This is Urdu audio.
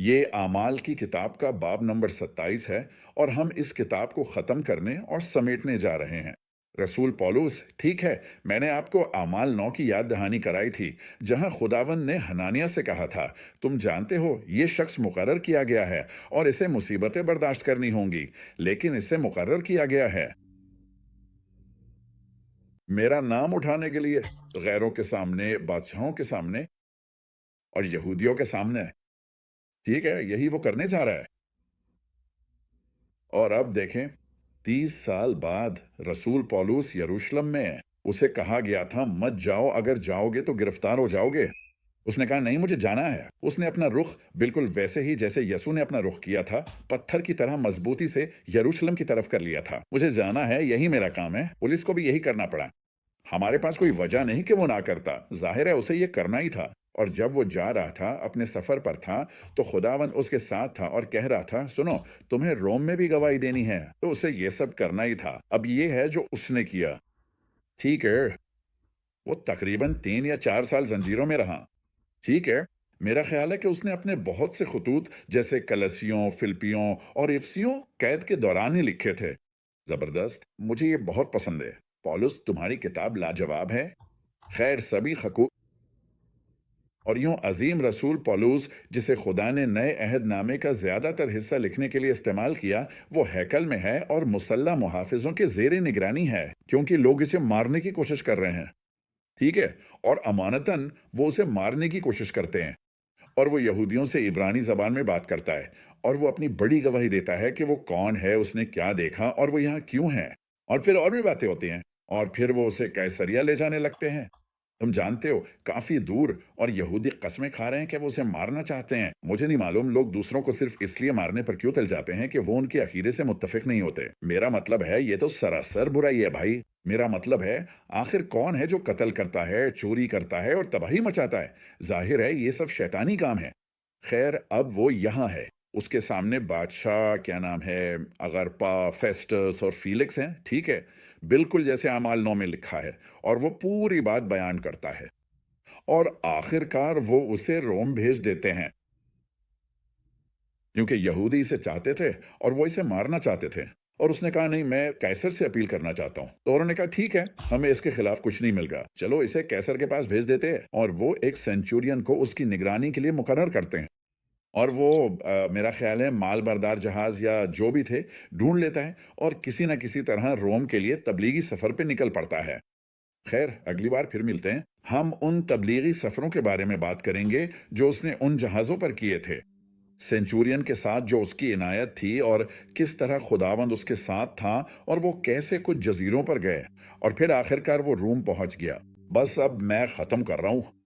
یہ اعمال کی کتاب کا باب نمبر 27 ہے، اور ہم اس کتاب کو ختم کرنے اور سمیٹنے جا رہے ہیں۔ رسول پولس، ٹھیک ہے، میں نے آپ کو اعمال 9 کی یاد دہانی کرائی تھی، جہاں خداوند نے حنانیہ سے کہا تھا، تم جانتے ہو یہ شخص مقرر کیا گیا ہے اور اسے مصیبتیں برداشت کرنی ہوں گی، لیکن اسے مقرر کیا گیا ہے میرا نام اٹھانے کے لیے، غیروں کے سامنے، بادشاہوں کے سامنے اور یہودیوں کے سامنے۔ ٹھیک ہے، یہی وہ کرنے جا رہا ہے۔ اور اب دیکھیں، 30 سال بعد رسول پولس یروشلم میں ہے۔ اسے کہا گیا تھا مت جاؤ، اگر جاؤ گے تو گرفتار ہو جاؤ گے۔ اس نے کہا نہیں، مجھے جانا ہے۔ اس نے اپنا رخ بالکل ویسے ہی جیسے یسوع نے اپنا رخ کیا تھا، پتھر کی طرح مضبوطی سے یروشلم کی طرف کر لیا تھا۔ مجھے جانا ہے، یہی میرا کام ہے۔ پولیس کو بھی یہی کرنا پڑا۔ ہمارے پاس کوئی وجہ نہیں کہ وہ نہ کرتا، ظاہر ہے اسے یہ کرنا ہی تھا۔ اور جب وہ جا رہا تھا، اپنے سفر پر تھا، تو خداوند اس کے ساتھ تھا اور کہہ رہا تھا، سنو، تمہیں روم میں بھی گواہی دینی ہے، تو اسے یہ سب کرنا ہی تھا۔ اب یہ ہے جو اس نے کیا۔ ٹھیک ہے، وہ تقریباً 3 یا 4 سال زنجیروں میں رہا۔ ٹھیک ہے، میرا خیال ہے کہ اس نے اپنے بہت سے خطوط جیسے کلسیوں، فلپیوں اور افسیوں قید کے دوران ہی لکھے تھے۔ زبردست، مجھے یہ بہت پسند ہے۔ پولس، تمہاری کتاب لاجواب ہے۔ خیر، سبھی حقوق اور یوں عظیم رسول پولس، جسے خدا نے نئے عہد نامے کا زیادہ تر حصہ لکھنے کے لیے استعمال کیا، وہ ہیکل میں ہے اور مسلح محافظوں کے زیر نگرانی ہے، کیونکہ لوگ اسے مارنے کی کوشش کر رہے ہیں۔ ٹھیک ہے، اور امانتاً وہ اسے مارنے کی کوشش کرتے ہیں، اور وہ یہودیوں سے عبرانی زبان میں بات کرتا ہے، اور وہ اپنی بڑی گواہی دیتا ہے کہ وہ کون ہے، اس نے کیا دیکھا اور وہ یہاں کیوں ہے، اور پھر اور بھی باتیں ہوتی ہیں، اور پھر وہ اسے قیصریہ لے جانے لگتے ہیں۔ تم جانتے ہو، کافی دور، اور یہودی قسمیں کھا رہے ہیں کہ وہ اسے مارنا چاہتے ہیں۔ مجھے نہیں معلوم لوگ دوسروں کو صرف اس لیے مارنے پر کیوں تل جاتے ہیں کہ وہ ان کے عقیدے سے متفق نہیں ہوتے۔ میرا مطلب ہے یہ تو سراسر برائی ہے بھائی۔ میرا مطلب ہے، آخر کون ہے جو قتل کرتا ہے، چوری کرتا ہے اور تباہی مچاتا ہے؟ ظاہر ہے یہ سب شیطانی کام ہے۔ خیر، اب وہ یہاں ہے۔ اس کے سامنے بادشاہ، کیا نام ہے، اگرپا، فیسٹس اور فیلکس ہیں، ٹھیک ہے، بالکل جیسے اعمال 9 میں لکھا ہے، اور وہ پوری بات بیان کرتا ہے، اور آخر کار وہ اسے روم بھیج دیتے ہیں، کیونکہ یہودی اسے چاہتے تھے اور وہ اسے مارنا چاہتے تھے۔ اور اس نے کہا نہیں، میں قیصر سے اپیل کرنا چاہتا ہوں۔ تو انہوں نے کہا ٹھیک ہے، ہمیں اس کے خلاف کچھ نہیں مل گا، چلو اسے قیصر کے پاس بھیج دیتے ہیں۔ اور وہ ایک سینچورین کو اس کی نگرانی کے لیے مقرر کرتے ہیں، اور وہ میرا خیال ہے مال بردار جہاز یا جو بھی تھے ڈھونڈ لیتا ہے، اور کسی نہ کسی طرح روم کے لیے تبلیغی سفر پہ نکل پڑتا ہے۔ خیر، اگلی بار پھر ملتے ہیں۔ ہم ان تبلیغی سفروں کے بارے میں بات کریں گے جو اس نے ان جہازوں پر کیے تھے، سینچورین کے ساتھ جو اس کی عنایت تھی، اور کس طرح خداوند اس کے ساتھ تھا، اور وہ کیسے کچھ جزیروں پر گئے، اور پھر آخرکار وہ روم پہنچ گیا۔ بس اب میں ختم کر رہا ہوں۔